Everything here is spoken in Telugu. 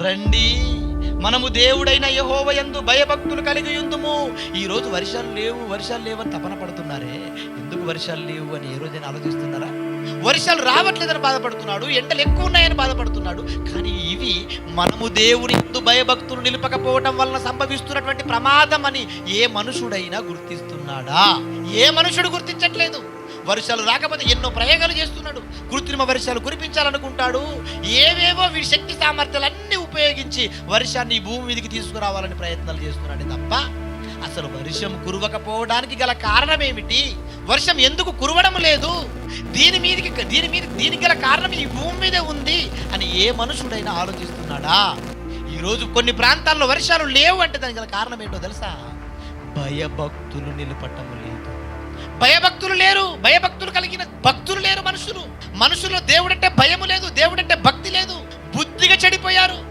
రండి, మనము దేవుడైన యెహోవా యందు భయభక్తులు కలిగి ఉందుము. ఈరోజు వర్షాలు లేవు అని తపన పడుతున్నారే, ఎందుకు వర్షాలు లేవు అని ఏ రోజైనా ఆలోచిస్తున్నారా? వర్షాలు రావట్లేదని బాధపడుతున్నాడు, ఎండలు ఎక్కువ ఉన్నాయని బాధపడుతున్నాడు. కానీ ఇవి మనము దేవుని యందు భయభక్తులు నిలపకపోవటం వలన సంభవిస్తున్నటువంటి ప్రమాదం అని ఏ మనుషుడైనా గుర్తిస్తున్నాడా? ఏ మనుషుడు గుర్తించట్లేదు. వర్షాలు రాకపోతే ఎన్నో ప్రయోగాలు చేస్తున్నాడు, కృత్రిమ వర్షాలు కురిపించాలనుకుంటాడు, ఏవేవో వీడి శక్తి సామర్థ్యాలన్నీ ఉపయోగించి వర్షాన్ని ఈ భూమి మీదకి తీసుకురావాలని ప్రయత్నాలు చేస్తున్నాడు తప్ప అసలు వర్షం కురవకపోవడానికి గల కారణం ఏమిటి? వర్షం ఎందుకు కురవడం లేదు? దీనికి గల కారణం ఈ భూమి మీదే ఉంది అని ఏ మనుషుడైనా ఆలోచిస్తున్నాడా? ఈరోజు కొన్ని ప్రాంతాల్లో వర్షాలు లేవు అంటే దానికి గల కారణం ఏంటో తెలుసా? భయభక్తులు నిలపటం లేదు. భయభక్తులు లేరు, భయభక్తులు కలిగిన భక్తులు లేరు. మనుషుల్లో దేవుడంటే భయము లేదు, దేవుడంటే భక్తి లేదు, బుద్ధిగా చెడిపోయారు.